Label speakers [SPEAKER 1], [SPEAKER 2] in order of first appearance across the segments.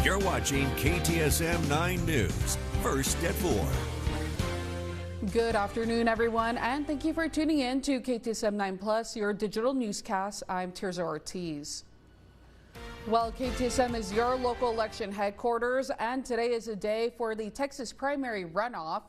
[SPEAKER 1] You're watching KTSM 9 News, first at 4.
[SPEAKER 2] Good afternoon, everyone, and thank you for tuning in to KTSM 9 Plus, your digital newscast. I'm Tirza Ortiz. Well, KTSM is your local election headquarters, and today is a day for the Texas primary runoff.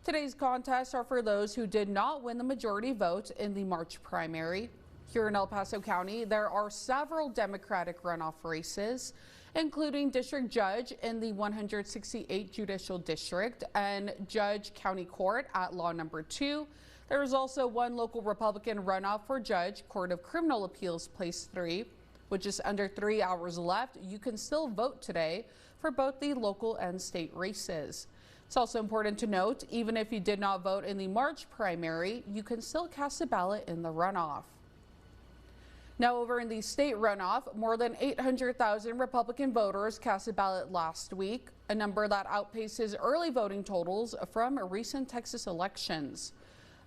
[SPEAKER 2] Today's contests are for those who did not win the majority vote in the March primary. Here in El Paso County, there are several Democratic runoff races, including district judge in the 168 Judicial District and judge county court at law number 2. There is also one local Republican runoff for judge, Court of Criminal Appeals, place 3. With just under 3 hours left, you can still vote today for both the local and state races. It's also important to note, even if you did not vote in the March primary, you can still cast a ballot in the runoff. Now, over in the state runoff, more than 800,000 Republican voters cast a ballot last week, a number that outpaces early voting totals from recent Texas elections.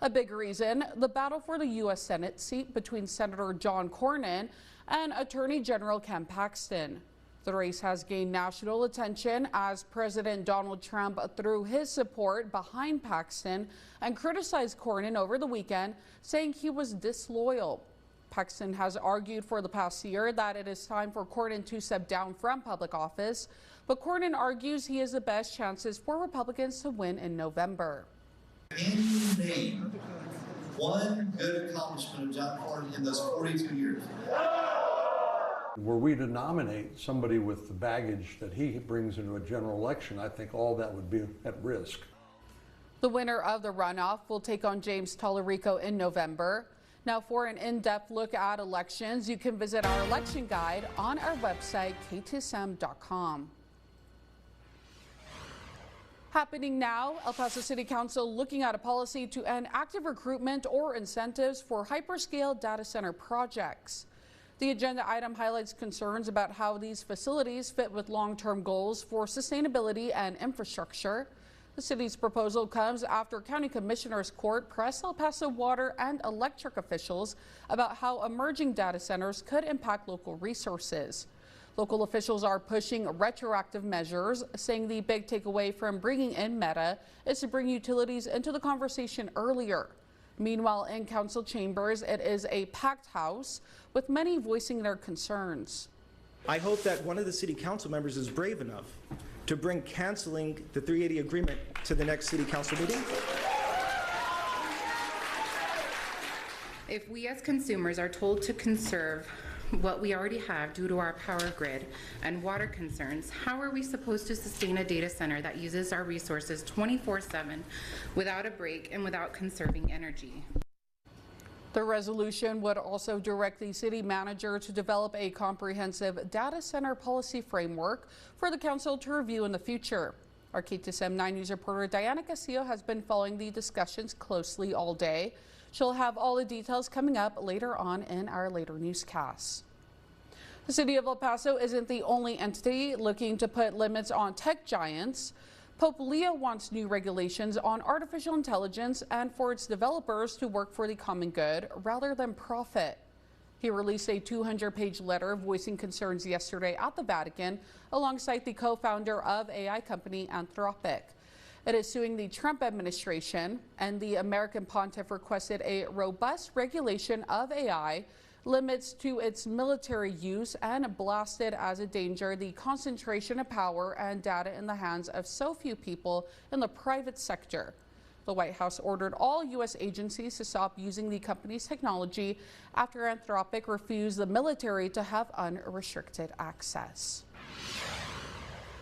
[SPEAKER 2] A big reason, the battle for the U.S. Senate seat between Senator John Cornyn and Attorney General Ken Paxton. The race has gained national attention as President Donald Trump threw his support behind Paxton and criticized Cornyn over the weekend, saying he was disloyal. Paxton has argued for the past year that it is time for Cornyn to step down from public office, but Cornyn argues he has the best chances for Republicans to win in November.
[SPEAKER 3] Can you name one good accomplishment of John Cornyn in those 42 years?
[SPEAKER 4] Were we to nominate somebody with the baggage that he brings into a general election, I think all that would be at risk.
[SPEAKER 2] The winner of the runoff will take on James Tallarico in November. Now, for an in-depth look at elections, you can visit our election guide on our website, ktsm.com. Happening now, El Paso City Council looking at a policy to end active recruitment or incentives for hyperscale data center projects. The agenda item highlights concerns about how these facilities fit with long-term goals for sustainability and infrastructure. The city's proposal comes after County Commissioners Court pressed El Paso water and electric officials about how emerging data centers could impact local resources. Local officials are pushing retroactive measures, saying the big takeaway from bringing in Meta is to bring utilities into the conversation earlier. Meanwhile, in council chambers, it is a packed house, with many voicing their concerns.
[SPEAKER 5] I hope that one of the city council members is brave enough to bring canceling the 380 agreement to the next city council meeting.
[SPEAKER 6] If we as consumers are told to conserve what we already have due to our power grid and water concerns, how are we supposed to sustain a data center that uses our resources 24/7 without a break and without conserving energy?
[SPEAKER 2] The resolution would also direct the city manager to develop a comprehensive data center policy framework for the council to review in the future. Our KTSM 9 News reporter Diana Castillo has been following the discussions closely all day. She'll have all the details coming up later on in our later newscasts. The city of El Paso isn't the only entity looking to put limits on tech giants. Pope Leo wants new regulations on artificial intelligence and for its developers to work for the common good rather than profit. He released a 200-page letter voicing concerns yesterday at the Vatican alongside the co-founder of AI company Anthropic. It is suing the Trump administration, and the American pontiff requested a robust regulation of AI, limits to its military use, and blasted as a danger the concentration of power and data in the hands of so few people in the private sector. The White House ordered all U.S. agencies to stop using the company's technology after Anthropic refused the military to have unrestricted access.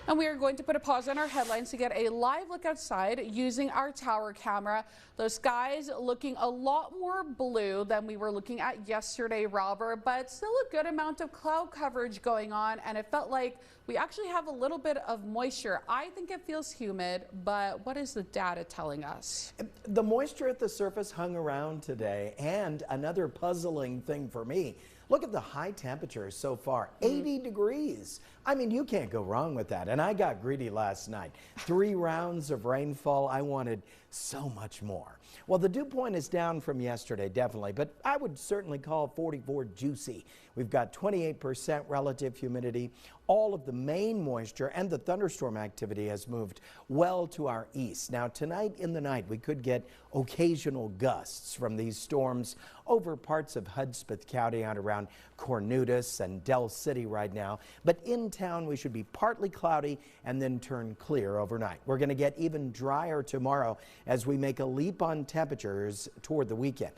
[SPEAKER 2] And we are going to put a pause on our headlines to get a live look outside using our tower camera. Those skies looking a lot more blue than we were looking at yesterday, Robert, but still a good amount of cloud coverage going on, and it felt like we actually have a little bit of moisture. I think it feels humid, but what is the data telling us?
[SPEAKER 7] The moisture at the surface hung around today, and another puzzling thing for me, look at the high temperatures so far, 80 degrees. I mean, you can't go wrong with that. And I got greedy last night. 3 rounds of rainfall. I wanted so much more. Well, the dew point is down from yesterday, definitely, but I would certainly call 44 juicy. We've got 28% relative humidity. All of the main moisture and the thunderstorm activity has moved well to our east. Now tonight in the night we could get occasional gusts from these storms over parts of Hudspeth County out around Cornutus and Del City right now. But in town we should be partly cloudy and then turn clear overnight. We're going to get even drier tomorrow as we make a leap on temperatures toward the weekend.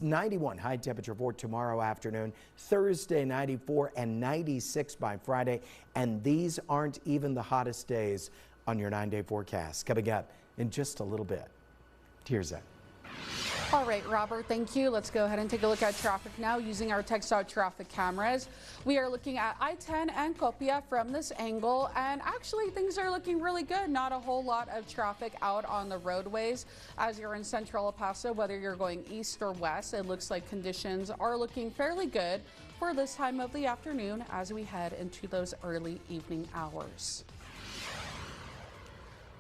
[SPEAKER 7] 91 high temperature for tomorrow afternoon, Thursday 94 and 96 by Friday. And these aren't even the hottest days on your 9-day forecast. Coming up in just a little bit. Tirza.
[SPEAKER 2] All right, Robert, thank you. Let's go ahead and take a look at traffic now using our TexDOT cameras. We are looking at I-10 and Copia from this angle, and actually things are looking really good. Not a whole lot of traffic out on the roadways as you're in central El Paso, whether you're going east or west. It looks like conditions are looking fairly good for this time of the afternoon as we head into those early evening hours.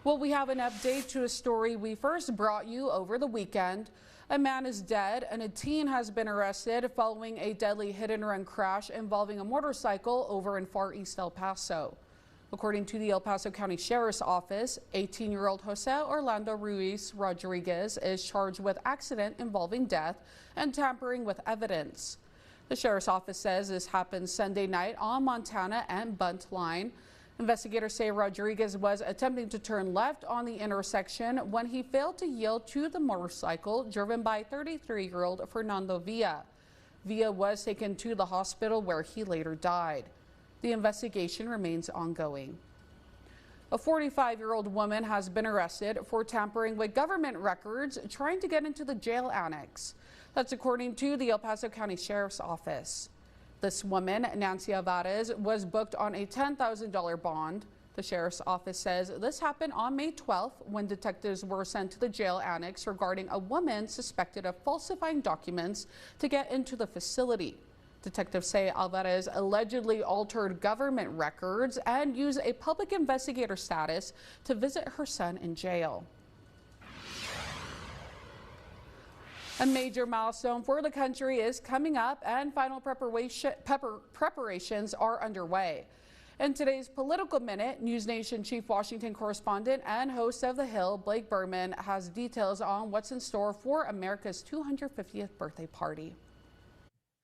[SPEAKER 2] Well, we have an update to a story we first brought you over the weekend. A man is dead and a teen has been arrested following a deadly hit-and-run crash involving a motorcycle over in far east El Paso. According to the El Paso County Sheriff's Office, 18-year-old Jose Orlando Ruiz Rodriguez is charged with accident involving death and tampering with evidence. The Sheriff's Office says this happened Sunday night on Montana and Bunt Line. Investigators say Rodriguez was attempting to turn left on the intersection when he failed to yield to the motorcycle driven by 33-year-old Fernando Villa. Villa was taken to the hospital where he later died. The investigation remains ongoing. A 45-year-old woman has been arrested for tampering with government records trying to get into the jail annex. That's according to the El Paso County Sheriff's Office. This woman, Nancy Alvarez, was booked on a $10,000 bond. The Sheriff's Office says this happened on May 12th when detectives were sent to the jail annex regarding a woman suspected of falsifying documents to get into the facility. Detectives say Alvarez allegedly altered government records and used a public investigator status to visit her son in jail. A major milestone for the country is coming up and final preparations are underway. In today's Political Minute, News Nation Chief Washington correspondent and host of The Hill, Blake Berman, has details on what's in store for America's 250th birthday party.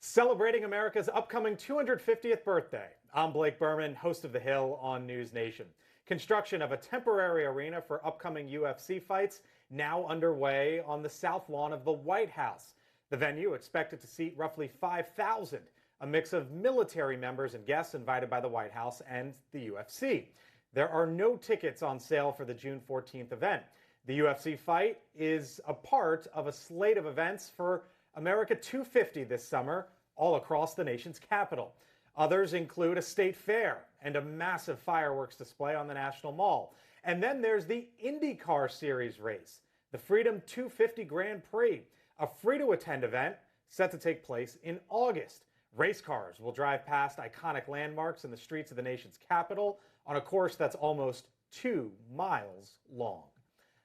[SPEAKER 8] Celebrating America's upcoming 250th birthday. I'm Blake Berman, host of The Hill on News Nation. Construction of a temporary arena for upcoming UFC fights now underway on the south lawn of the White House. The venue expected to seat roughly 5,000, a mix of military members and guests invited by the White House and the UFC. There are no tickets on sale for the June 14th event. The UFC fight is a part of a slate of events for America 250 this summer, all across the nation's capital. Others include a state fair and a massive fireworks display on the National Mall. And then there's the IndyCar Series race, the Freedom 250 Grand Prix, a free-to-attend event set to take place in August. Race cars will drive past iconic landmarks in the streets of the nation's capital on a course that's almost 2 miles long.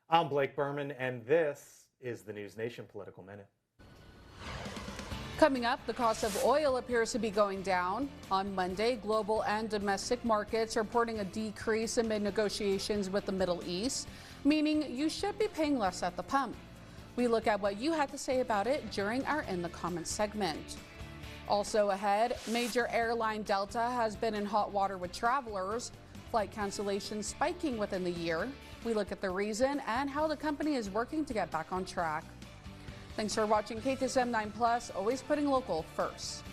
[SPEAKER 8] I'm Blake Berman, and this is the News Nation Political Minute.
[SPEAKER 2] Coming up, the cost of oil appears to be going down. On Monday, global and domestic markets are reporting a decrease amid negotiations with the Middle East, meaning you should be paying less at the pump. We look at what you had to say about it during our In the Comments segment. Also ahead, major airline Delta has been in hot water with travelers, flight cancellations spiking within the year. We look at the reason and how the company is working to get back on track. Thanks for watching KTSM 9+, always putting local first.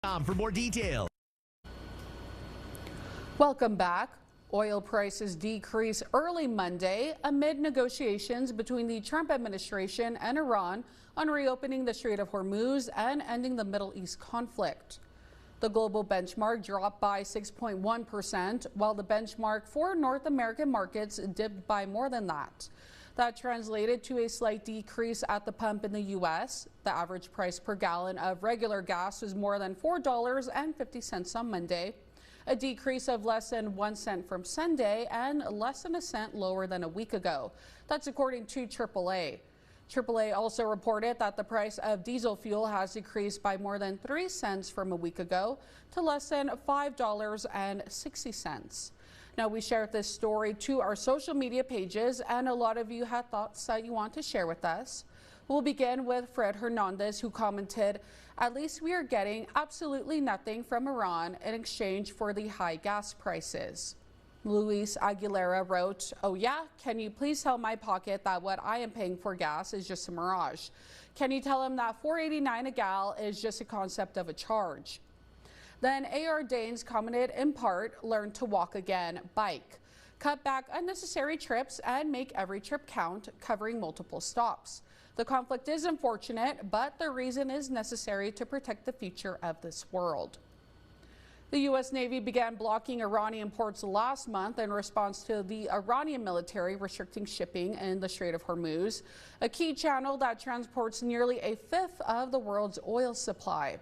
[SPEAKER 9] For more details.
[SPEAKER 2] Welcome back. Oil prices decreased early Monday amid negotiations between the Trump administration and Iran on reopening the Strait of Hormuz and ending the Middle East conflict. The global benchmark dropped by 6.1%, while the benchmark for North American markets dipped by more than that. That translated to a slight decrease at the pump in the U.S. The average price per gallon of regular gas was more than $4.50 on Monday, a decrease of less than 1 cent from Sunday and less than a cent lower than a week ago. That's according to AAA. AAA also reported that the price of diesel fuel has decreased by more than 3 cents from a week ago to less than $5.60. Now, we shared this story to our social media pages, and a lot of you had thoughts that you want to share with us. We'll begin with Fred Hernandez, who commented, "At least we are getting absolutely nothing from Iran in exchange for the high gas prices." Luis Aguilera wrote, "Oh yeah, can you please tell my pocket that what I am paying for gas is just a mirage? Can you tell him that $4.89 a gal is just a concept of a charge?" Then A.R. Danes commented in part, "Learn to walk again, bike. Cut back unnecessary trips and make every trip count, covering multiple stops. The conflict is unfortunate, but the reason is necessary to protect the future of this world." The U.S. Navy began blocking Iranian ports last month in response to the Iranian military restricting shipping in the Strait of Hormuz, a key channel that transports nearly a fifth of the world's oil supply.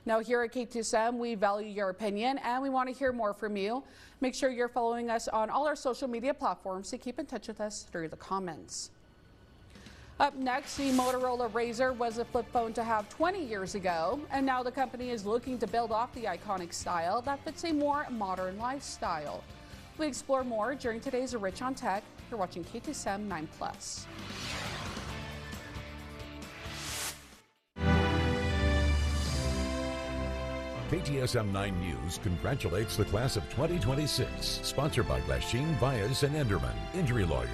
[SPEAKER 2] Now, here at KTSM, we value your opinion and we want to hear more from you. Make sure you're following us on all our social media platforms to keep in touch with us through the comments. Up next, the Motorola Razr was a flip phone to have 20 years ago, and now the company is looking to build off the iconic style that fits a more modern lifestyle. We explore more during today's Rich on Tech. You're watching KTSM 9+.
[SPEAKER 1] KTSM 9 News congratulates the class of 2026, sponsored by Glasheen, Vyas, and Enderman, injury lawyers.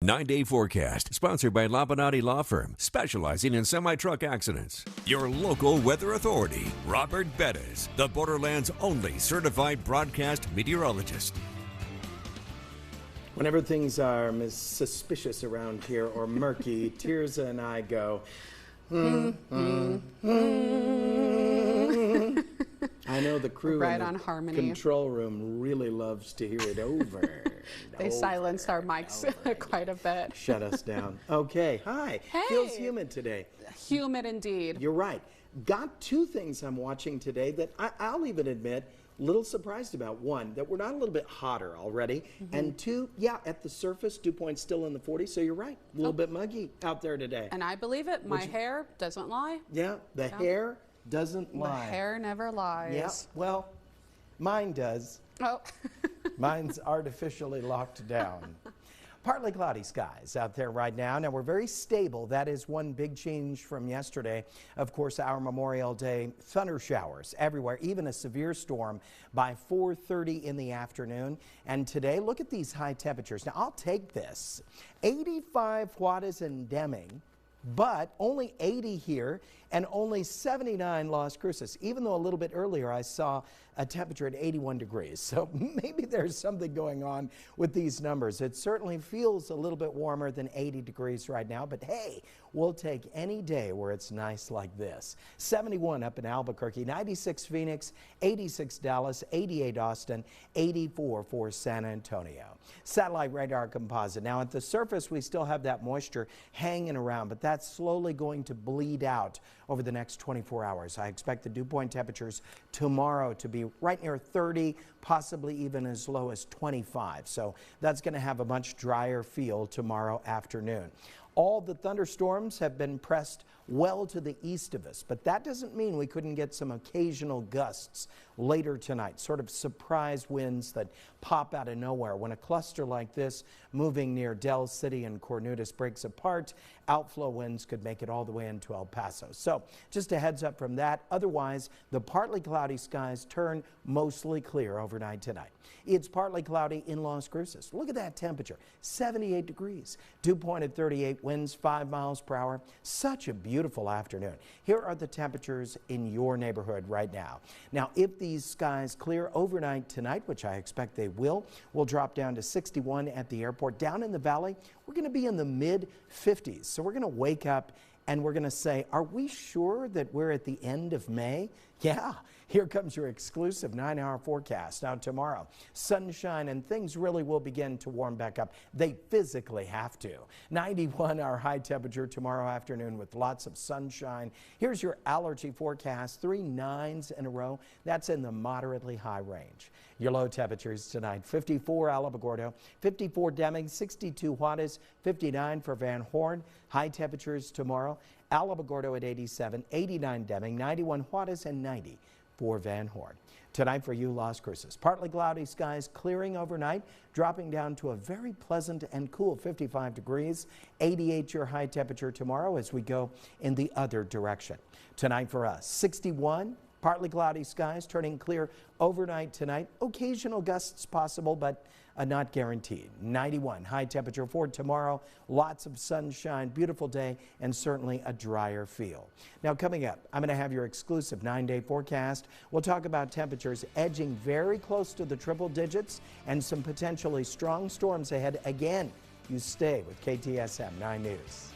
[SPEAKER 9] 9-day forecast, sponsored by Labonati Law Firm, specializing in semi-truck accidents. Your local weather authority, Robert Bettis, the Borderland's only certified broadcast meteorologist.
[SPEAKER 7] Whenever things are suspicious around here or murky, Tirza and I go, I know the crew
[SPEAKER 2] right
[SPEAKER 7] in
[SPEAKER 2] on
[SPEAKER 7] the
[SPEAKER 2] harmony.
[SPEAKER 7] Control room really loves to hear it over.
[SPEAKER 2] They silenced our mics quite a bit.
[SPEAKER 7] Shut us down. Okay, hi.
[SPEAKER 2] Hey.
[SPEAKER 7] Feels humid today.
[SPEAKER 2] Humid indeed.
[SPEAKER 7] You're right. Got two things I'm watching today that I'll even admit, a little surprised about. One, that we're not a little bit hotter already. And two, yeah, at the surface, dew point still in the 40s, so you're right. A little bit muggy out there today.
[SPEAKER 2] And I believe it. My hair doesn't lie.
[SPEAKER 7] Yeah, the hair doesn't lie.
[SPEAKER 2] The hair never lies.
[SPEAKER 7] Yeah, well, mine does.
[SPEAKER 2] Oh.
[SPEAKER 7] Mine's artificially locked down. Partly cloudy skies out there right now. Now, we're very stable. That is one big change from yesterday. Of course, our Memorial Day thunder showers everywhere, even a severe storm by 4:30 in the afternoon. And today, look at these high temperatures. Now, I'll take this. 85 Juarez and Deming, but only 80 here and only 79 Las Cruces, even though a little bit earlier I saw a temperature at 81 degrees. So maybe there's something going on with these numbers. It certainly feels a little bit warmer than 80 degrees right now, but hey, we'll take any day where it's nice like this. 71 up in Albuquerque, 96 Phoenix, 86 Dallas, 88 Austin, 84 for San Antonio. Satellite radar composite. Now at the surface, we still have that moisture hanging around, but that's slowly going to bleed out over the next 24 hours. I expect the dew point temperatures tomorrow to be right near 30, possibly even as low as 25. So that's going to have a much drier feel tomorrow afternoon. All the thunderstorms have been pressed well to the east of us, but that doesn't mean we couldn't get some occasional gusts later tonight, sort of surprise winds that pop out of nowhere. When a cluster like this moving near Del City and Cornudas breaks apart, outflow winds could make it all the way into El Paso. So just a heads up from that. Otherwise, the partly cloudy skies turn mostly clear overnight tonight. It's partly cloudy in Las Cruces. Look at that temperature, 78 degrees. Dew point at 38, winds 5 miles per hour. Such a beautiful afternoon. Here are the temperatures in your neighborhood right now. Now, if these skies clear overnight tonight, which I expect they will, we'll drop down to 61 at the airport. Down in the valley, we're going to be in the mid-50s. So we're going to wake up and we're going to say, are we sure that we're at the end of May? Yeah, here comes your exclusive 9-hour forecast. Now tomorrow, sunshine and things really will begin to warm back up. They physically have to. 91 our high temperature tomorrow afternoon with lots of sunshine. Here's your allergy forecast, 3 9s in a row. That's in the moderately high range. Your low temperatures tonight, 54 Alamogordo, 54 Deming, 62 Juarez, 59 for Van Horn. High temperatures tomorrow, Alamogordo at 87, 89 Deming, 91 Juarez, and 90 for Van Horn. Tonight for you, Las Cruces, partly cloudy skies clearing overnight, dropping down to a very pleasant and cool 55 degrees, 88 your high temperature tomorrow as we go in the other direction. Tonight for us, 61, partly cloudy skies turning clear overnight tonight. Occasional gusts possible, but not guaranteed. 91 high temperature for tomorrow. Lots of sunshine, beautiful day, and certainly a drier feel. Now coming up, I'm going to have your exclusive 9-day forecast. We'll talk about temperatures edging very close to the triple digits and some potentially strong storms ahead again. You stay with KTSM 9 News.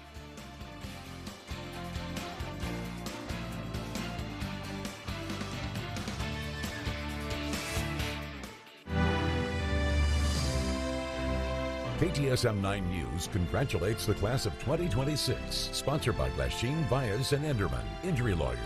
[SPEAKER 1] KTSM 9 News congratulates the class of 2026, sponsored by Glasheen, Vyas, and Enderman, injury lawyers.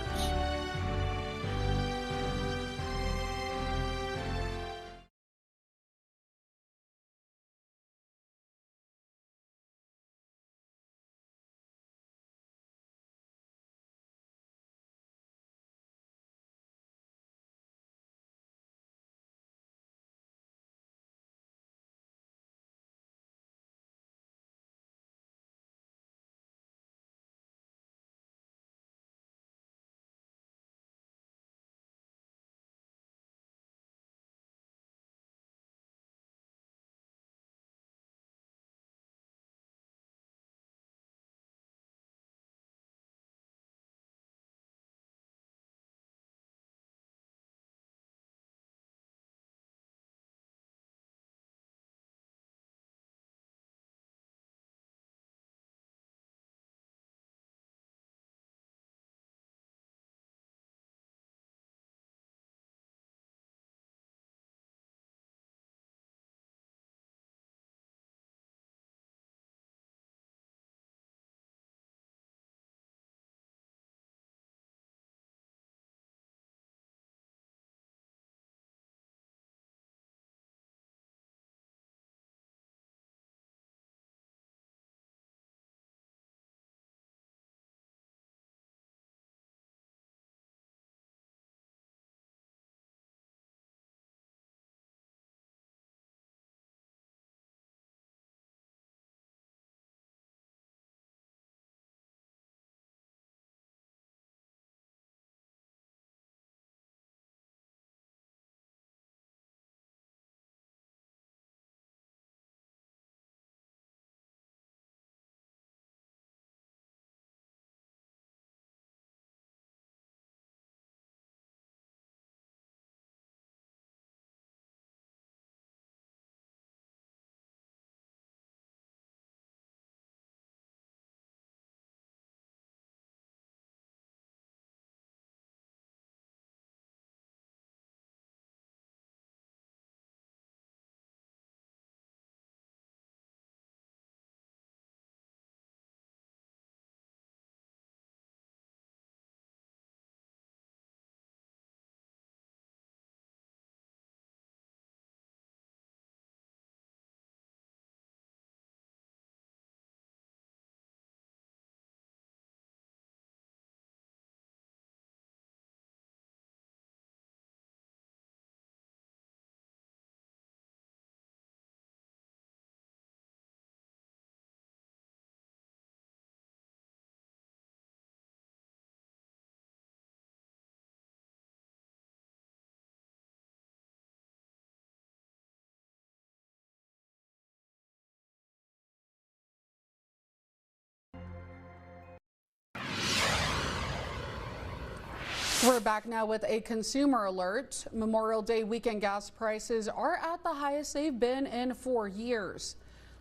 [SPEAKER 2] We're back now with a consumer alert. Memorial Day weekend gas prices are at the highest they've been in 4 years.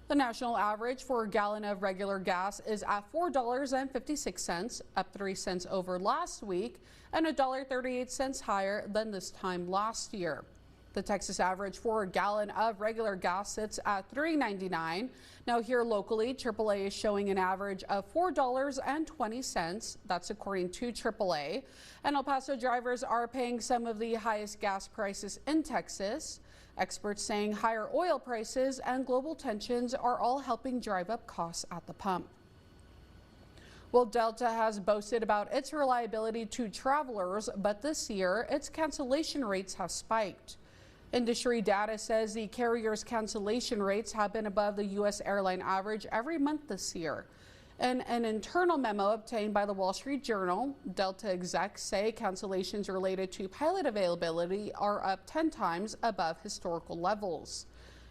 [SPEAKER 2] The national average for a gallon of regular gas is at $4.56, up 3 cents over last week and $1.38 higher than this time last year. The Texas average for a gallon of regular gas sits at $3.99. Now here locally, AAA is showing an average of $4.20. That's according to AAA. And El Paso drivers are paying some of the highest gas prices in Texas. Experts saying higher oil prices and global tensions are all helping drive up costs at the pump. Well, Delta has boasted about its reliability to travelers, but this year its cancellation rates have spiked. Industry data says the carrier's cancellation rates have been above the U.S. airline average every month this year. In an internal memo obtained by the Wall Street Journal, Delta execs say cancellations related to pilot availability are up 10 times above historical levels.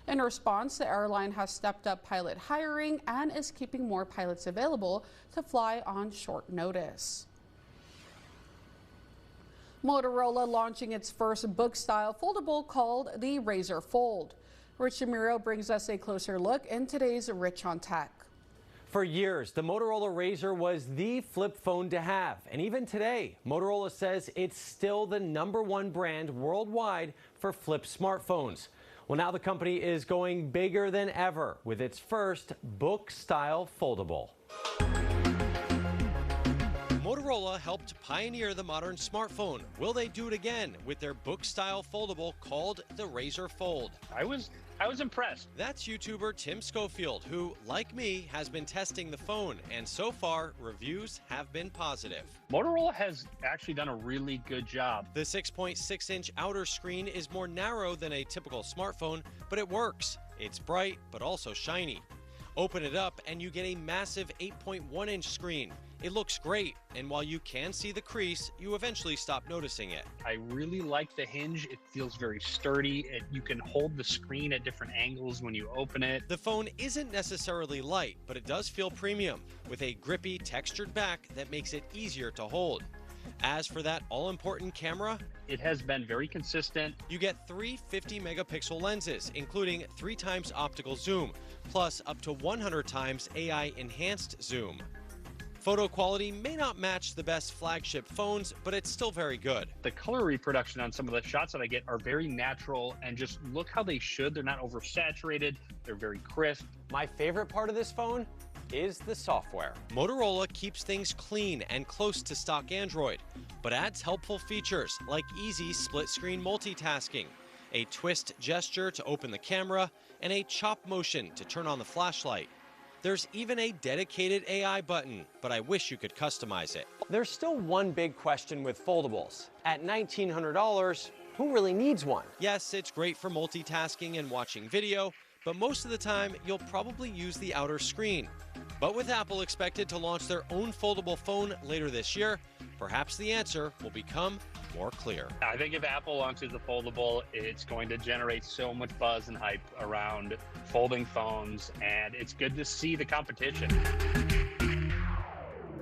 [SPEAKER 2] In response, the airline has stepped up pilot hiring and is keeping more pilots available to fly on short notice. Motorola launching its first book-style foldable called the Razr Fold. Rich Demiro brings us a closer look in today's Rich on Tech.
[SPEAKER 10] For years, the Motorola Razr was the flip phone to have. And even today, Motorola says it's still the #1 brand worldwide for flip smartphones. Well, now the company is going bigger than ever with its first book-style foldable.
[SPEAKER 11] Motorola helped pioneer the modern smartphone. Will they do it again with their book-style foldable called the Razr Fold?
[SPEAKER 12] I was impressed.
[SPEAKER 11] That's YouTuber Tim Schofield, who, like me, has been testing the phone, and so far, reviews have been positive.
[SPEAKER 12] Motorola has actually done a really good job.
[SPEAKER 11] The 6.6-inch outer screen is more narrow than a typical smartphone, but it works. It's bright, but also shiny. Open it up and you get a massive 8.1-inch screen. It looks great, and while you can see the crease, you eventually stop noticing it.
[SPEAKER 12] I really like the hinge. It feels very sturdy. You can hold the screen at different angles when you open it.
[SPEAKER 11] The phone isn't necessarily light, but it does feel premium, with a grippy, textured back that makes it easier to hold. As for that all-important camera,
[SPEAKER 12] it has been very consistent.
[SPEAKER 11] You get 3 50-megapixel lenses, including 3 times optical zoom, plus up to 100 times AI-enhanced zoom. Photo quality may not match the best flagship phones, but it's still very good.
[SPEAKER 12] The color reproduction on some of the shots that I get are very natural and just look how they should. They're not oversaturated. They're very crisp.
[SPEAKER 10] My favorite part of this phone is the software.
[SPEAKER 11] Motorola keeps things clean and close to stock Android, but adds helpful features like easy split-screen multitasking, a twist gesture to open the camera, and a chop motion to turn on the flashlight. There's even a dedicated AI button, but I wish you could customize it.
[SPEAKER 10] There's still one big question with foldables. At $1,900, who really needs one?
[SPEAKER 11] Yes, it's great for multitasking and watching video, but most of the time, you'll probably use the outer screen. But with Apple expected to launch their own foldable phone later this year, perhaps the answer will become more clear.
[SPEAKER 12] I think if Apple launches a foldable, it's going to generate so much buzz and hype around folding phones, and it's good to see the competition.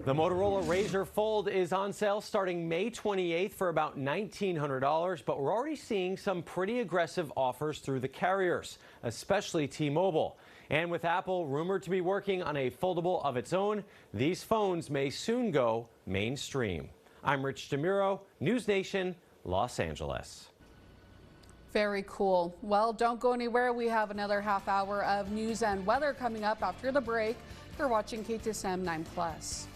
[SPEAKER 10] The Motorola Razr Fold is on sale starting May 28th for about $1,900, but we're already seeing some pretty aggressive offers through the carriers, especially T-Mobile. And with Apple rumored to be working on a foldable of its own, these phones may soon go mainstream. I'm Rich DeMuro, News Nation, Los Angeles.
[SPEAKER 2] Very cool. Well, don't go anywhere. We have another half hour of news and weather coming up after the break. You're watching KTSM 9+.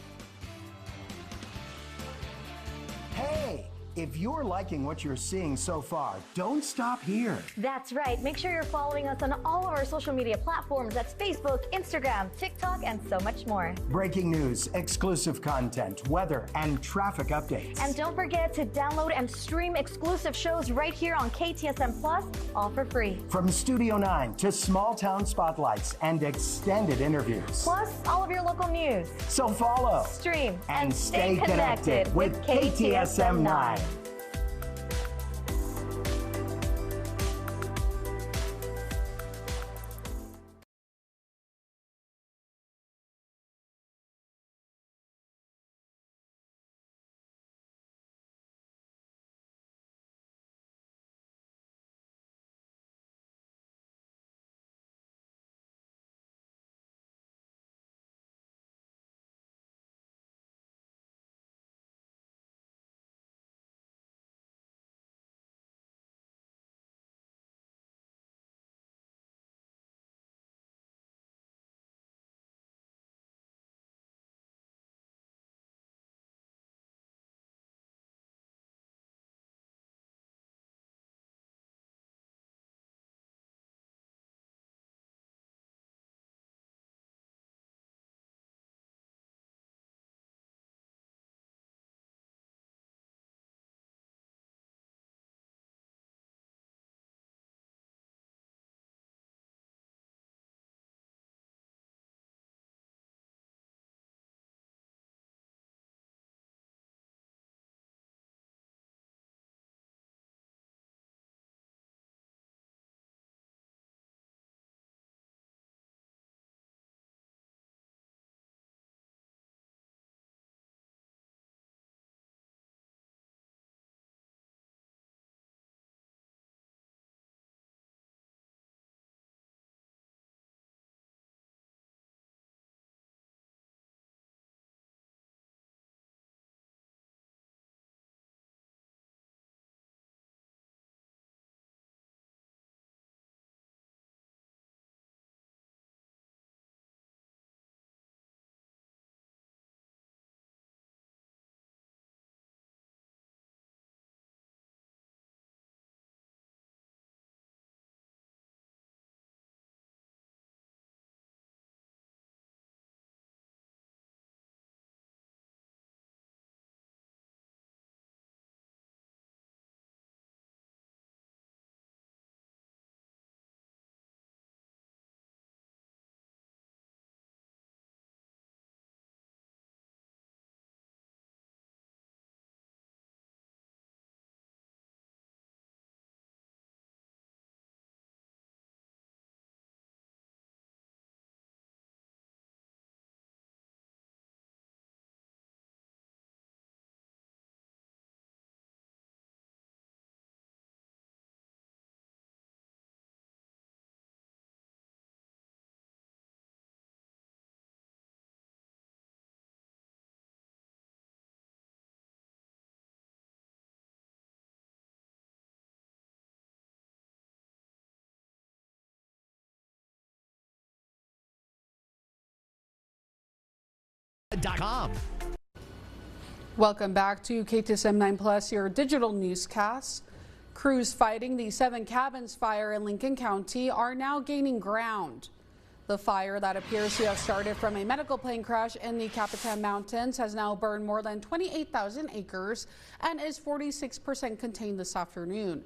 [SPEAKER 7] Hey, if you're liking what you're seeing so far, don't stop here.
[SPEAKER 13] That's right. Make sure you're following us on all of our social media platforms. That's Facebook, Instagram, TikTok, and so much more.
[SPEAKER 7] Breaking news, exclusive content, weather, and traffic updates.
[SPEAKER 13] And don't forget to download and stream exclusive shows right here on KTSM Plus, all for free.
[SPEAKER 7] From Studio 9 to small town spotlights and extended interviews.
[SPEAKER 13] Plus, all of your local news.
[SPEAKER 7] So follow,
[SPEAKER 13] stream,
[SPEAKER 7] and stay connected with KTSM 9.
[SPEAKER 14] KTSM9.com.
[SPEAKER 2] Welcome back to KTSM 9 Plus, your digital newscast. Crews fighting the 7 Cabins fire in Lincoln County are now gaining ground. The fire that appears to have started from a medical plane crash in the Capitan Mountains has now burned more than 28,000 acres and is 46% contained this afternoon.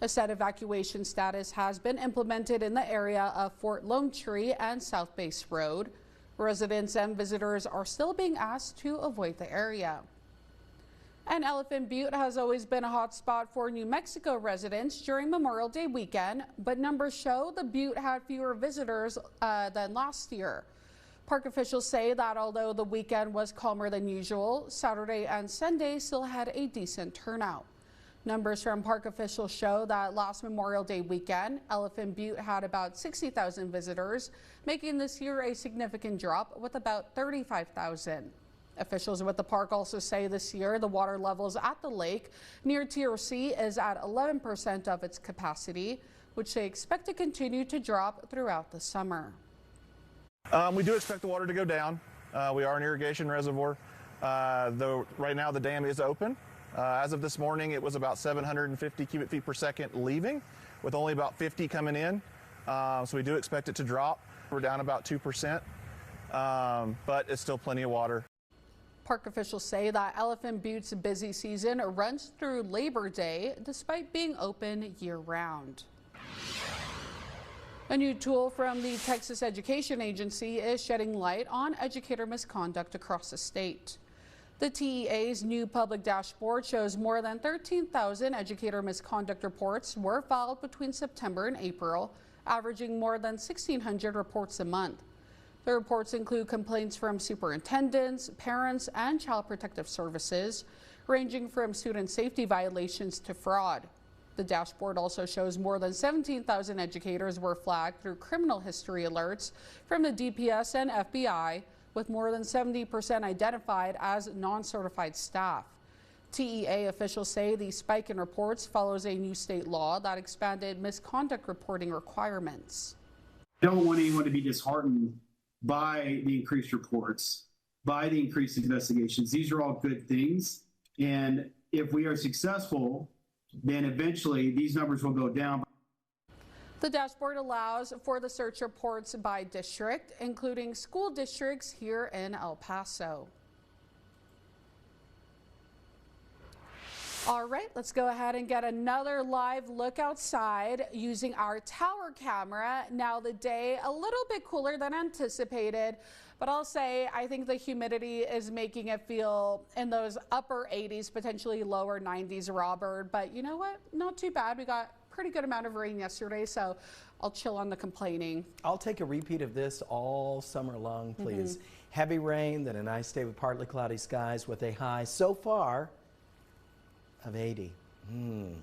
[SPEAKER 2] A set evacuation status has been implemented in the area of Fort Lone Tree and South Base Road. Residents and visitors are still being asked to avoid the area. And Elephant Butte has always been a hot spot for New Mexico residents during Memorial Day weekend, but numbers show the Butte had fewer visitors than last year. Park officials say that although the weekend was calmer than usual, Saturday and Sunday still had a decent turnout. Numbers from park officials show that last Memorial Day weekend, Elephant Butte had about 60,000 visitors, making this year a significant drop with about 35,000. Officials with the park also say this year the water levels at the lake near Tirza is at 11% of its capacity, which they expect to continue to drop throughout the summer.
[SPEAKER 15] We do expect the water to go down. We are an irrigation reservoir. Though right now the dam is open. As of this morning, it was about 750 cubic feet per second leaving, with only about 50 coming in. So we do expect it to drop. We're down about 2%, but it's still plenty of water.
[SPEAKER 2] Park officials say that Elephant Butte's busy season runs through Labor Day, despite being open year-round. A new tool from the Texas Education Agency is shedding light on educator misconduct across the state. The TEA's new public dashboard shows more than 13,000 educator misconduct reports were filed between September and April, averaging more than 1,600 reports a month. The reports include complaints from superintendents, parents, and Child Protective Services, ranging from student safety violations to fraud. The dashboard also shows more than 17,000 educators were flagged through criminal history alerts from the DPS and FBI, with more than 70% identified as non-certified staff. TEA officials say the spike in reports follows a new state law that expanded misconduct reporting requirements.
[SPEAKER 16] Don't want anyone to be disheartened by the increased reports, by the increased investigations. These are all good things. And if we are successful, then eventually these numbers will go down.
[SPEAKER 2] The dashboard allows for the search reports by district, including school districts here in El Paso. All right, let's go ahead and get another live look outside using our tower camera. Now the day a little bit cooler than anticipated, but I'll say I think the humidity is making it feel in those upper 80s, potentially lower 90s, Robert. But you know what? Not too bad. We got a pretty good amount of rain yesterday, so I'll chill on the complaining.
[SPEAKER 7] I'll take a repeat of this all summer long, please. Heavy rain, then a nice day with partly cloudy skies with a high so far of 80.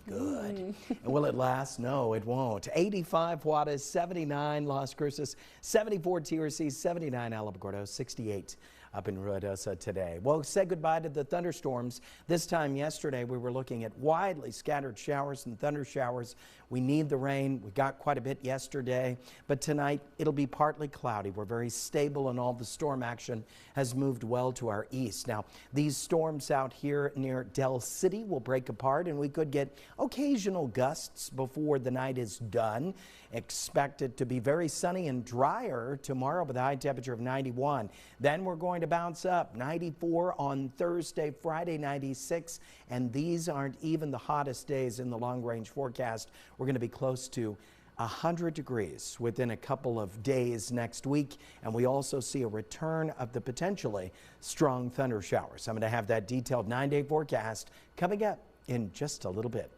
[SPEAKER 7] Good. And will it last? No, it won't. 85 Juarez, 79 Las Cruces, 74 Tirza, 79 Alamogordo, 68 up in Ruidoso today. Well, say goodbye to the thunderstorms. This time yesterday, we were looking at widely scattered showers and thunder showers. We need the rain. We got quite a bit yesterday, but tonight it'll be partly cloudy. We're very stable and all the storm action has moved well to our east. Now, these storms out here near Del City will break apart and we could get occasional gusts before the night is done. Expect it to be very sunny and drier tomorrow with a high temperature of 91. Then we're going to bounce up 94 on Thursday, Friday 96, and these aren't even the hottest days in the long range forecast. We're going to be close to 100 degrees within a couple of days next week, and we also see a return of the potentially strong thunder showers. I'm going to have that detailed 9-day forecast coming up in just a little bit.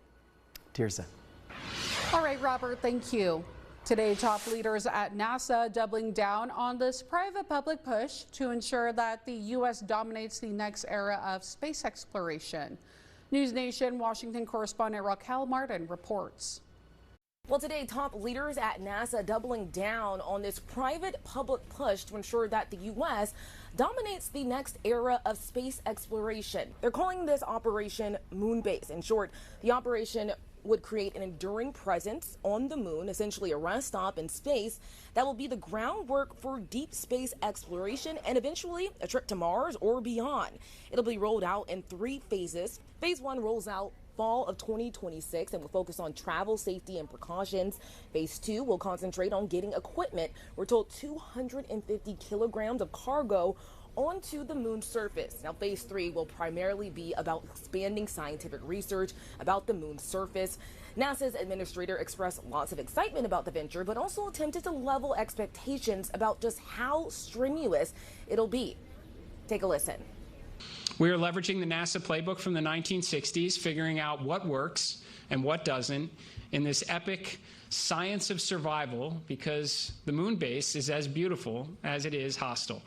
[SPEAKER 7] Tirza.
[SPEAKER 2] All right, Robert, thank you. Today, top leaders at NASA doubling down on this private-public push to ensure that the U.S. dominates the next era of space exploration. News Nation Washington correspondent Raquel Martin reports.
[SPEAKER 17] Well, today, top leaders at NASA doubling down on this private-public push to ensure that the U.S. dominates the next era of space exploration. They're calling this Operation Moonbase. In short, the operation would create an enduring presence on the moon, essentially a rest stop in space that will be the groundwork for deep space exploration and eventually a trip to Mars or beyond. It'll be rolled out in 3 phases. Phase 1 rolls out fall of 2026 and will focus on travel, safety, and precautions. Phase 2 will concentrate on getting equipment. We're told 250 kilograms of cargo onto the moon's surface. Now, phase 3 will primarily be about expanding scientific research about the moon's surface. NASA's administrator expressed lots of excitement about the venture, but also attempted to level expectations about just how strenuous it'll be. Take a listen.
[SPEAKER 14] We are leveraging the NASA playbook from the 1960s, figuring out what works and what doesn't in this epic science of survival, because the moon base is as beautiful as it is hostile.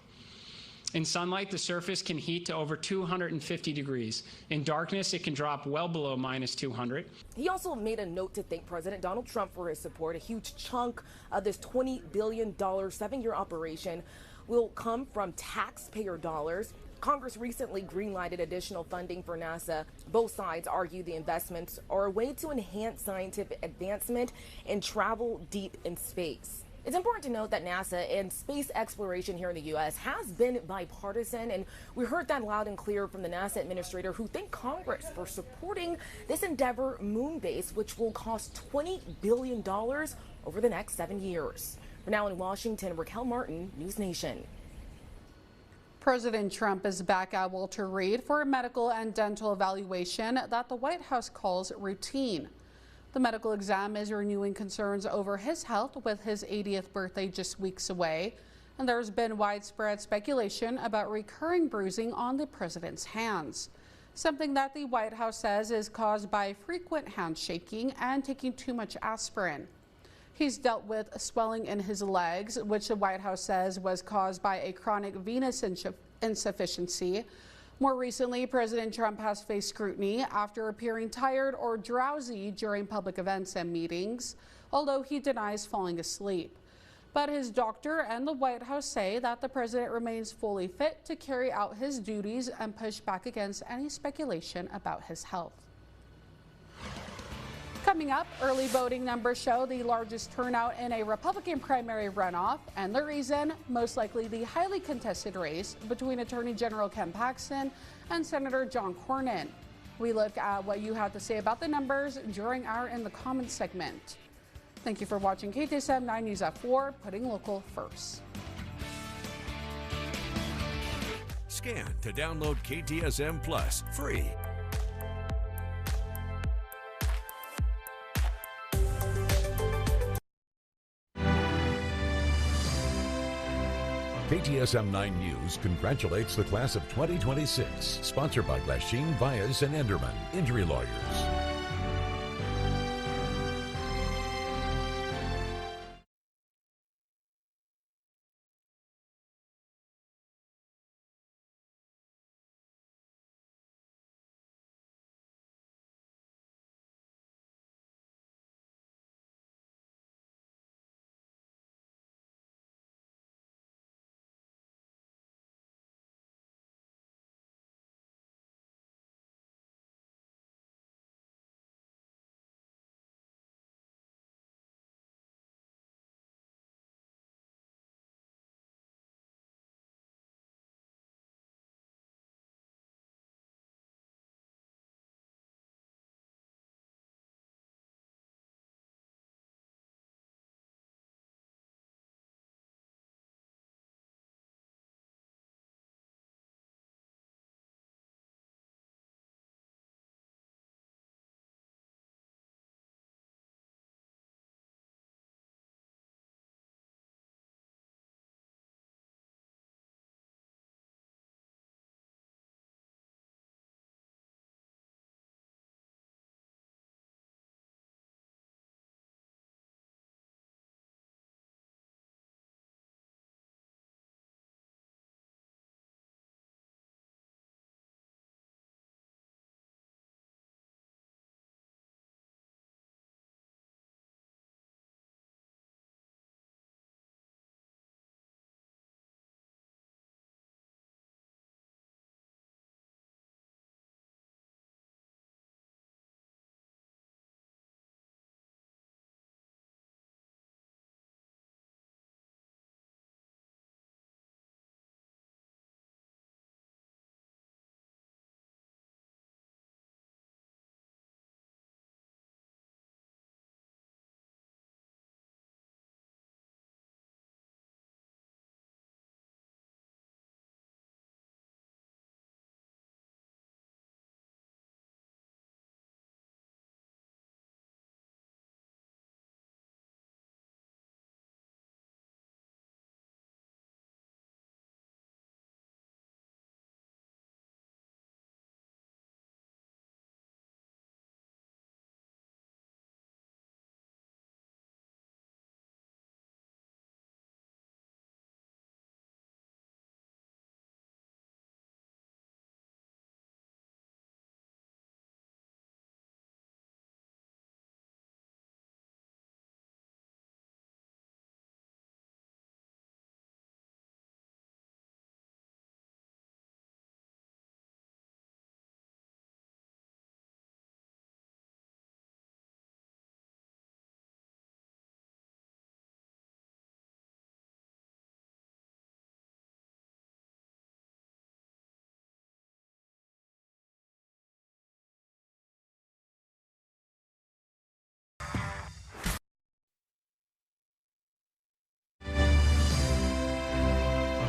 [SPEAKER 14] In sunlight, the surface can heat to over 250 degrees. In darkness, it can drop well below -200.
[SPEAKER 17] He also made a note to thank President Donald Trump for his support. A huge chunk of this $20 billion 7-year operation will come from taxpayer dollars. Congress recently greenlighted additional funding for NASA. Both sides argue the investments are a way to enhance scientific advancement and travel deep in space. It's important to note that NASA and space exploration here in the U.S. has been bipartisan, and we heard that loud and clear from the NASA administrator, who thanked Congress for supporting this endeavor moon base, which will cost $20 billion over the next 7 years. For now in Washington, Raquel Martin, News Nation.
[SPEAKER 2] President Trump is back at Walter Reed for a medical and dental evaluation that the White House calls routine. The medical exam is renewing concerns over his health with his 80th birthday just weeks away, and there's been widespread speculation about recurring bruising on the president's hands, something that the White House says is caused by frequent handshaking and taking too much aspirin. He's dealt with swelling in his legs, which the White House says was caused by a chronic venous insufficiency. More recently, President Trump has faced scrutiny after appearing tired or drowsy during public events and meetings, although he denies falling asleep. But his doctor and the White House say that the president remains fully fit to carry out his duties and push back against any speculation about his health. Coming up, early voting numbers show the largest turnout in a Republican primary runoff, and the reason, most likely the highly contested race between Attorney General Ken Paxton and Senator John Cornyn. We look at what you have to say about the numbers during our In the Comments segment. Thank you for watching KTSM 9 News at 4, putting local first.
[SPEAKER 9] Scan to download KTSM Plus free.
[SPEAKER 1] KTSM 9 News congratulates the class of 2026, sponsored by Glasheen, Vyas, and Enderman, injury lawyers.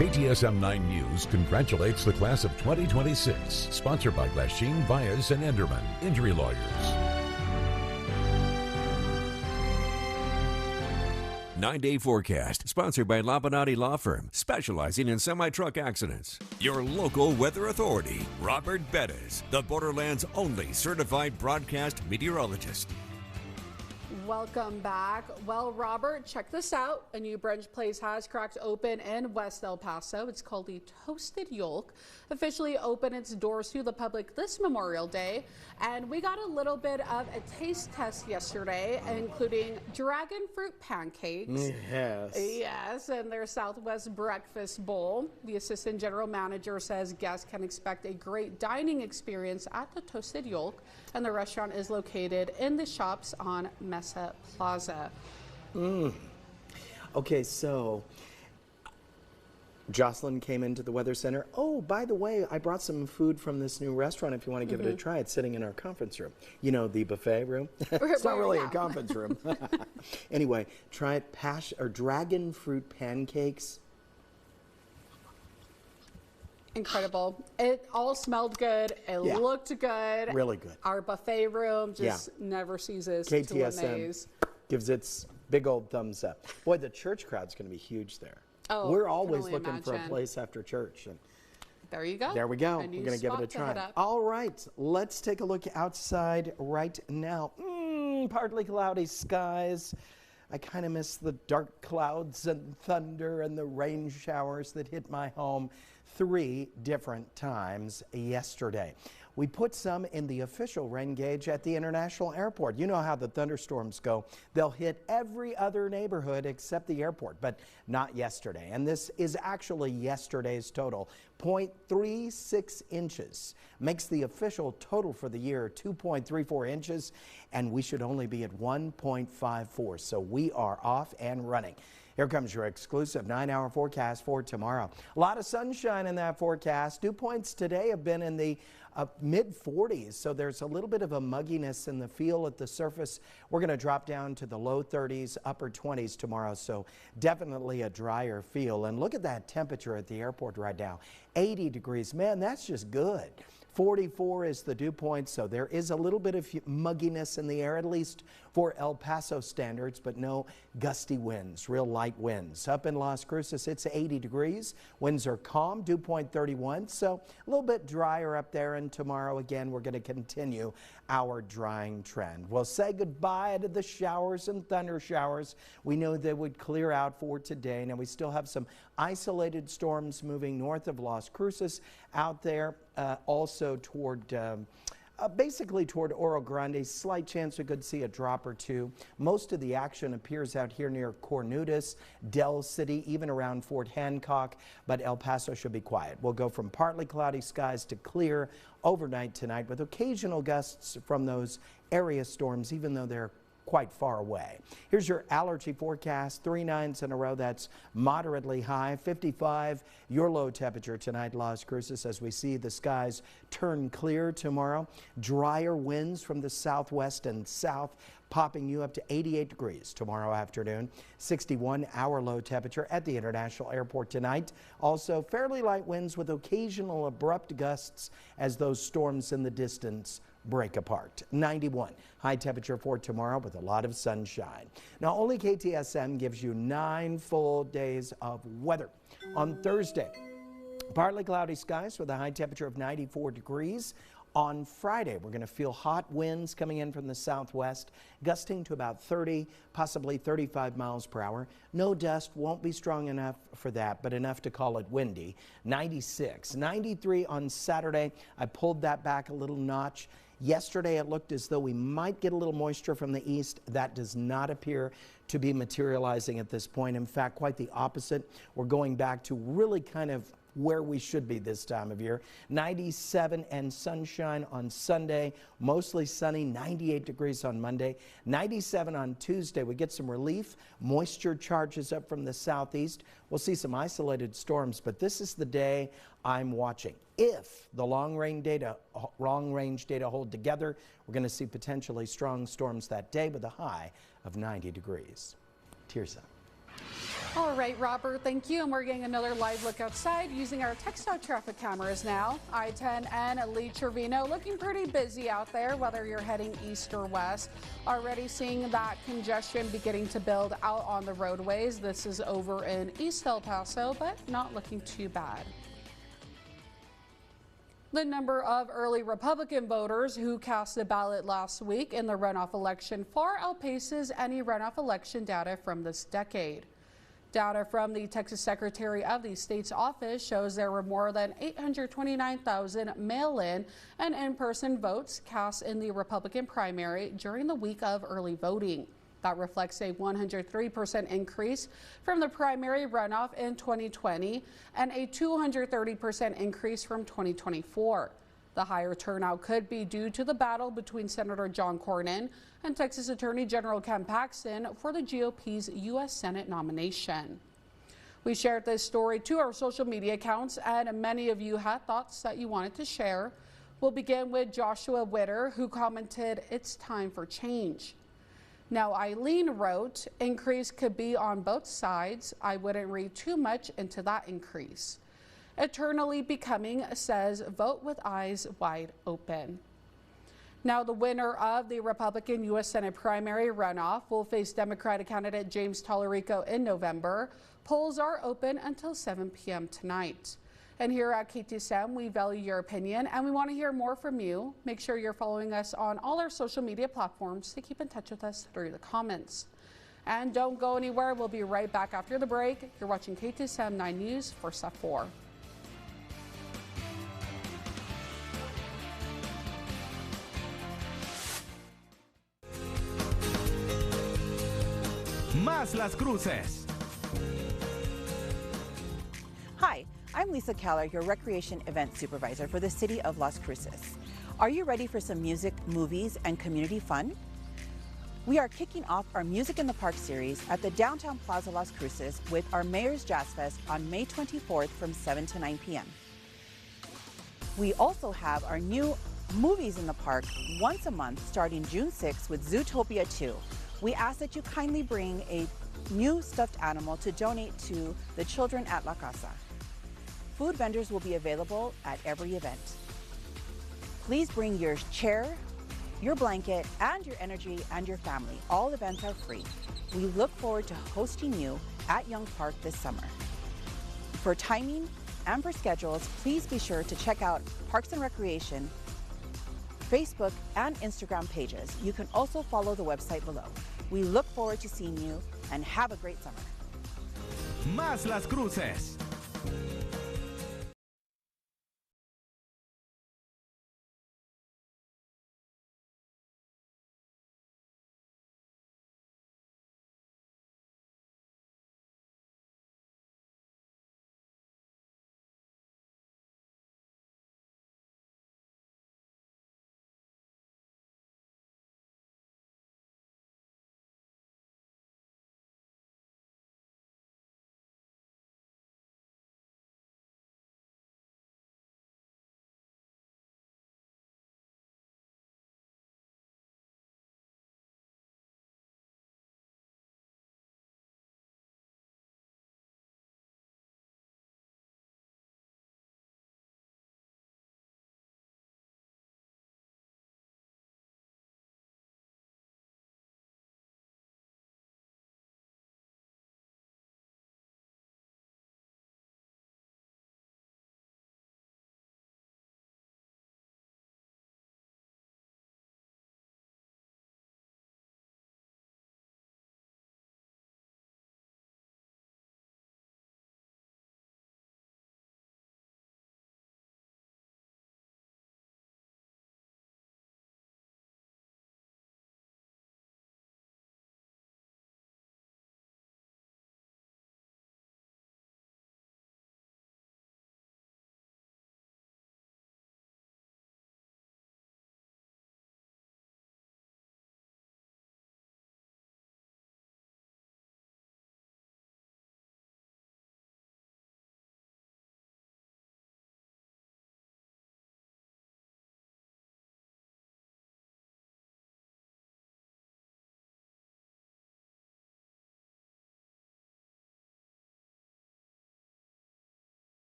[SPEAKER 1] KTSM 9 News congratulates the class of 2026. Sponsored by Glasheen, Vyas, and Enderman, Injury Lawyers.
[SPEAKER 9] 9-day forecast, sponsored by Labonati Law Firm, specializing in semi-truck accidents. Your local weather authority, Robert Bettis, the Borderland's only certified broadcast meteorologist.
[SPEAKER 2] Welcome back. Well, Robert, check this out. A new brunch place has cracked open in West El Paso. It's called the Toasted Yolk. Officially opened its doors to the public this Memorial Day. And we got a little bit of a taste test yesterday, including dragon fruit pancakes.
[SPEAKER 7] Yes.
[SPEAKER 2] Yes, and their Southwest breakfast bowl. The assistant general manager says guests can expect a great dining experience at the Toasted Yolk, and the restaurant is located in the shops on Mesa Plaza.
[SPEAKER 7] Okay, so Jocelyn came into the Weather Center. Oh, by the way, I brought some food from this new restaurant if you want to give it a try. It's sitting in our conference room. You know, the buffet room. It's not really a conference room. Anyway, try it. Dragon fruit pancakes.
[SPEAKER 2] Incredible. It all smelled good. It looked good.
[SPEAKER 7] Really good.
[SPEAKER 2] Our buffet room just never ceases to amaze.
[SPEAKER 7] KTSM gives its big old thumbs up. Boy, the church crowd's going to be huge there.
[SPEAKER 2] Oh,
[SPEAKER 7] we're always looking for a place after church. And
[SPEAKER 2] there you go.
[SPEAKER 7] there we go. We're going to give it a try. All right, let's take a look outside right now. Partly cloudy skies. I kind of miss the dark clouds and thunder and the rain showers that hit my home 3 different times yesterday. We put some in the official rain gauge at the International Airport. You know how the thunderstorms go. They'll hit every other neighborhood except the airport, but not yesterday. And this is actually yesterday's total. 0.36 inches makes the official total for the year 2.34 inches, and we should only be at 1.54. So we are off and running. Here comes your exclusive 9-hour forecast for tomorrow. A lot of sunshine in that forecast. Dew points today have been in the mid-40s, so there's a little bit of a mugginess in the feel at the surface. We're going to drop down to the low 30s, upper 20s tomorrow, so definitely a drier feel. And look at that temperature at the airport right now, 80 degrees. Man, that's just good. 44 is the dew point, so there is a little bit of mugginess in the air, at least for El Paso standards, but no gusty winds, real light winds. Up in Las Cruces, it's 80 degrees. Winds are calm, dew point 31, so a little bit drier up there. And tomorrow, again, we're going to continue our drying trend. We'll say goodbye to the showers and thunder showers. We know they would clear out for today. Now, we still have some isolated storms moving north of Las Cruces out there, also toward basically toward Oro Grande. Slight chance we could see a drop or two. Most of the action appears out here near Cornudas, Del City, even around Fort Hancock, but El Paso should be quiet. We'll go from partly cloudy skies to clear overnight tonight with occasional gusts from those area storms, even though they're quite far away. Here's your allergy forecast. 3 nights in a row. That's moderately high. 55, your low temperature tonight, Las Cruces, as we see the skies turn clear tomorrow. Drier winds from the southwest and south, popping you up to 88 degrees tomorrow afternoon. 61, our low temperature at the International Airport tonight. Also, fairly light winds with occasional abrupt gusts as those storms in the distance break apart. 91, high temperature for tomorrow with a lot of sunshine. Now, only KTSM gives you 9 full days of weather. On Thursday, partly cloudy skies with a high temperature of 94 degrees. On Friday, we're going to feel hot winds coming in from the southwest, gusting to about 30, possibly 35 miles per hour. No dust, won't be strong enough for that, but enough to call it windy. 96, 93 on Saturday. I pulled that back a little notch. Yesterday, it looked as though we might get a little moisture from the east. That does not appear to be materializing at this point. In fact, quite the opposite. We're going back to really kind of where we should be this time of year. 97 and sunshine on Sunday, mostly sunny, 98 degrees on Monday, 97 on Tuesday. We get some relief. Moisture charges up from the southeast. We'll see some isolated storms, but this is the day I'm watching. If the long-range data hold together, we're going to see potentially strong storms that day with a high of 90 degrees. Tirza.
[SPEAKER 2] All right, Robert, thank you. And we're getting another live look outside using our textile traffic cameras now. I-10 and Lee Trevino looking pretty busy out there, whether you're heading east or west. Already seeing that congestion beginning to build out on the roadways. This is over in East El Paso, but not looking too bad. The number of early Republican voters who cast a ballot last week in the runoff election far outpaces any runoff election data from this decade. Data from the Texas Secretary of the State's office shows there were more than 829,000 mail-in and in-person votes cast in the Republican primary during the week of early voting. That reflects a 103% increase from the primary runoff in 2020 and a 230% increase from 2024. The higher turnout could be due to the battle between Senator John Cornyn and Texas Attorney General Ken Paxton for the GOP's U.S. Senate nomination. We shared this story to our social media accounts, and many of you had thoughts that you wanted to share. We'll begin with Joshua Witter, who commented, "It's time for change." Now, Eileen wrote, "Increase could be on both sides. I wouldn't read too much into that increase." Eternally Becoming says, "Vote with eyes wide open." Now, the winner of the Republican U.S. Senate primary runoff will face Democratic candidate James Tallarico in November. Polls are open until 7 p.m. tonight. And here at KTSM, we value your opinion and we want to hear more from you. Make sure you're following us on all our social media platforms to keep in touch with us through the comments. And don't go anywhere. We'll be right back after the break. You're watching KTSM 9 News, first at 4.
[SPEAKER 18] Más Las Cruces.
[SPEAKER 19] Hi, I'm Lisa Keller, your Recreation Event Supervisor for the City of Las Cruces. Are you ready for some music, movies, and community fun? We are kicking off our Music in the Park series at the Downtown Plaza Las Cruces with our Mayor's Jazz Fest on May 24th from 7 to 9 p.m. We also have our new Movies in the Park once a month starting June 6th with Zootopia 2. We ask that you kindly bring a new stuffed animal to donate to the children at La Casa. Food vendors will be available at every event. Please bring your chair, your blanket, and your energy and your family. All events are free. We look forward to hosting you at Young Park this summer. For timing and for schedules, please be sure to check out Parks and Recreation Facebook and Instagram pages. You can also follow the website below. We look forward to seeing you and have a great summer.
[SPEAKER 18] Más Las Cruces.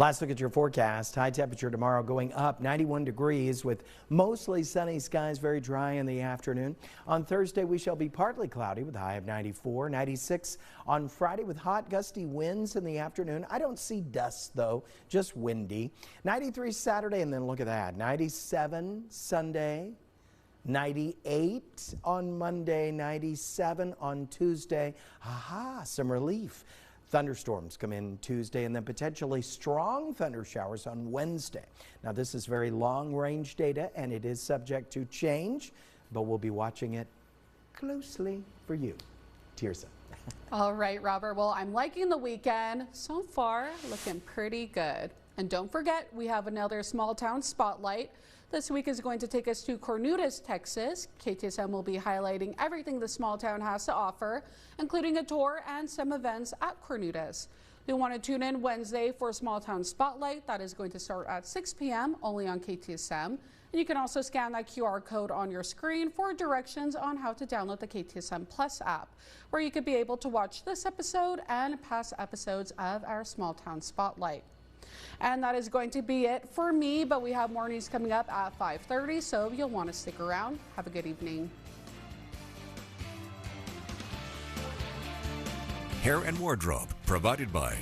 [SPEAKER 7] Last look at your forecast. High temperature tomorrow going up 91 degrees with mostly sunny skies, very dry in the afternoon. On Thursday, we shall be partly cloudy with a high of 94, 96 on Friday with hot gusty winds in the afternoon. I don't see dust though, just windy. 93 Saturday, and then look at that, 97 Sunday. 98 on Monday, 97 on Tuesday. Aha, some relief. Thunderstorms come in Tuesday and then potentially strong thunder showers on Wednesday. Now this is very long range data and it is subject to change, but we'll be watching it closely for you. Tirza.
[SPEAKER 2] All right, Robert. Well, I'm liking the weekend. So far, looking pretty good. And don't forget, we have another small town spotlight. This week is going to take us to Cornudas, Texas. KTSM will be highlighting everything the small town has to offer, including a tour and some events at Cornudas. You'll want to tune in Wednesday for a small town spotlight. That is going to start at 6 p.m. only on KTSM. And you can also scan that QR code on your screen for directions on how to download the KTSM Plus app, where you could be able to watch this episode and past episodes of our small town spotlight. And that is going to be it for me, but we have more news coming up at 5:30, so you'll want to stick around. Have a good evening.
[SPEAKER 9] Hair and wardrobe provided by